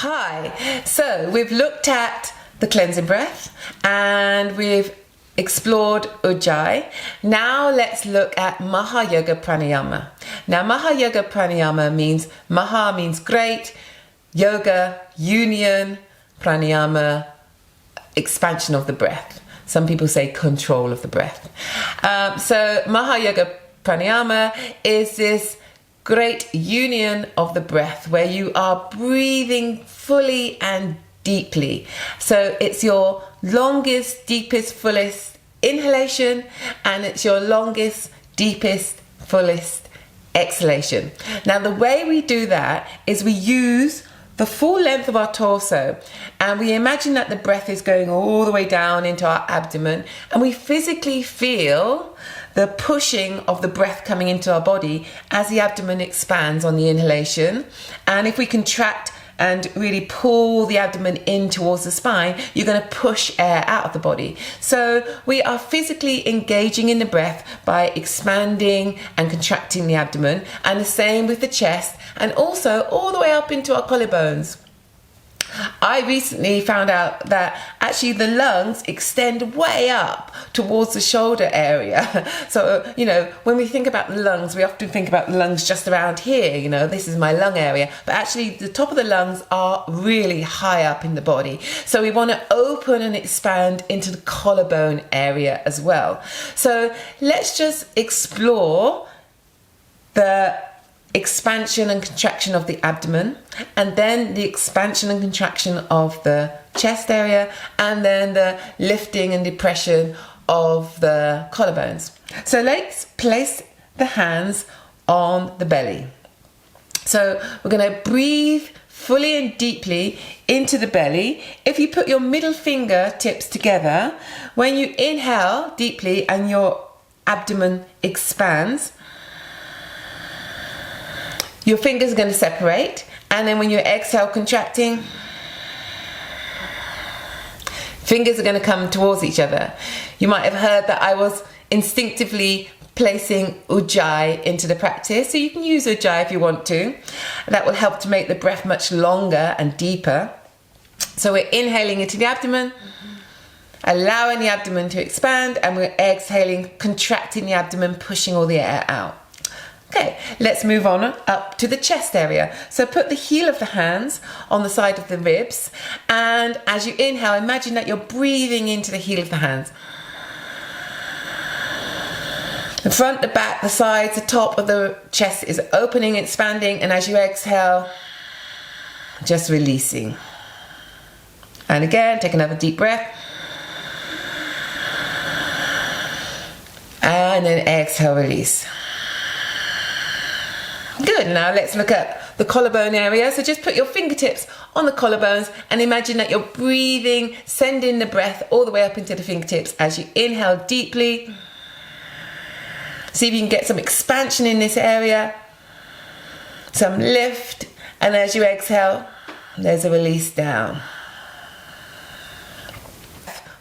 Hi, so we've looked at the cleansing breath and we've explored Ujjayi. Now let's look at Maha Yoga Pranayama. Now Maha Yoga Pranayama means, Maha means great, Yoga, union, Pranayama, expansion of the breath. Some people say control of the breath. So Maha Yoga Pranayama is this great union of the breath where you are breathing fully and deeply. So it's your longest, deepest, fullest inhalation, and it's your longest, deepest, fullest exhalation. Now the way we do that is we use the full length of our torso, and we imagine that the breath is going all the way down into our abdomen, and we physically feel the pushing of the breath coming into our body as the abdomen expands on the inhalation. And if we contract and really pull the abdomen in towards the spine, you're going to push air out of the body. So we are physically engaging in the breath by expanding and contracting the abdomen, and the same with the chest, and also all the way up into our collarbones. I recently found out that actually the lungs extend way up towards the shoulder area. So, you know, when we think about the lungs, we often think about the lungs just around here, you know, this is my lung area. But actually the top of the lungs are really high up in the body. So we want to open and expand into the collarbone area as well. So let's just explore the expansion and contraction of the abdomen, and then the expansion and contraction of the chest area, and then the lifting and depression of the collarbones. So let's place the hands on the belly. So we're going to breathe fully and deeply into the belly. If you put your middle finger tips together, when you inhale deeply and your abdomen expands, your fingers are going to separate, and then when you exhale, contracting, fingers are going to come towards each other. You might have heard that I was instinctively placing Ujjayi into the practice, so you can use Ujjayi if you want to. That will help to make the breath much longer and deeper. So we're inhaling into the abdomen, allowing the abdomen to expand, and we're exhaling, contracting the abdomen, pushing all the air out. Okay, let's move on up to the chest area. So put the heel of the hands on the side of the ribs, and as you inhale, imagine that you're breathing into the heel of the hands. The front, the back, the sides, the top of the chest is opening, expanding, and as you exhale, just releasing. And again, take another deep breath. And then exhale, release. Good, now let's look at the collarbone area. So just put your fingertips on the collarbones and imagine that you're breathing, sending the breath all the way up into the fingertips as you inhale deeply. See if you can get some expansion in this area, some lift, and as you exhale, there's a release down.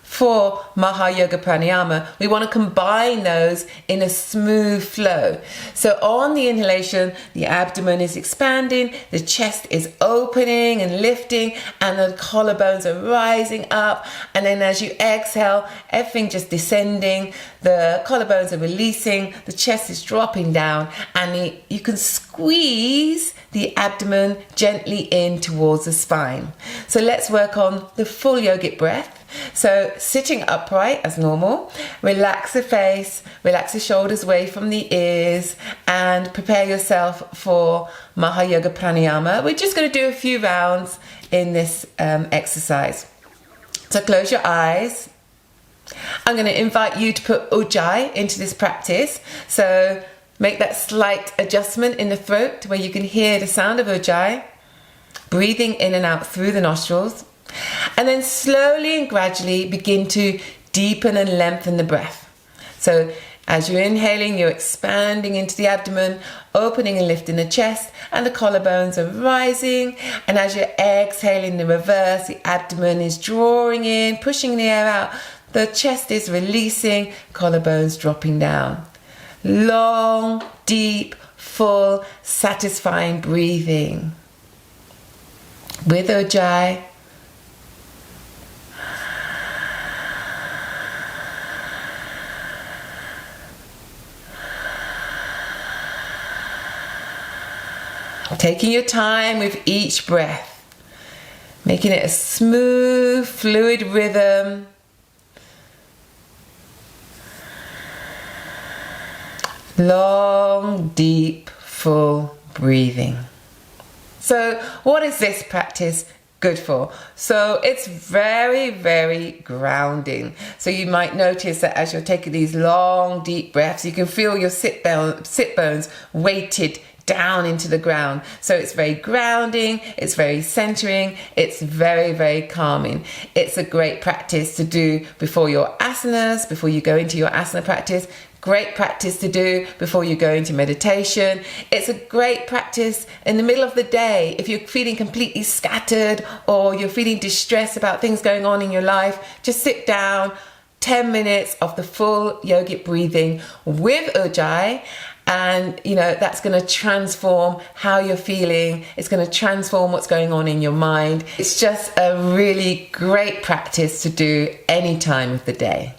For Maha Yoga Pranayama, we want to combine those in a smooth flow. So on the inhalation, the abdomen is expanding, the chest is opening and lifting, and the collarbones are rising up. And then as you exhale, everything just descending, the collarbones are releasing, the chest is dropping down, and you can squeeze the abdomen gently in towards the spine. So let's work on the full yogic breath. So sitting upright as normal, relax the face, relax the shoulders away from the ears, and prepare yourself for Maha Yoga Pranayama. We're just going to do a few rounds in this exercise. So close your eyes. I'm going to invite you to put Ujjayi into this practice. So make that slight adjustment in the throat where you can hear the sound of Ujjayi, breathing in and out through the nostrils. And then slowly and gradually begin to deepen and lengthen the breath. So as you're inhaling, you're expanding into the abdomen, opening and lifting the chest, and the collarbones are rising. And as you're exhaling the reverse, the abdomen is drawing in, pushing the air out. The chest is releasing, collarbones dropping down. Long, deep, full, satisfying breathing. with Ujjayi. Taking your time with each breath, making it a smooth, fluid rhythm. Long, deep, full breathing. So what is this practice good for? So it's very, very grounding. So you might notice that as you're taking these long, deep breaths, you can feel your sit bones weighted down into the ground. So it's very grounding, it's very centering, it's very, very calming. It's a great practice to do before your asanas, before you go into your asana practice. Great practice to do before you go into meditation. It's a great practice in the middle of the day if you're feeling completely scattered or you're feeling distressed about things going on in your life. Just sit down, 10 minutes of the full yogic breathing with Ujjayi. And that's going to transform how you're feeling. It's going to transform what's going on in your mind. It's just a really great practice to do any time of the day.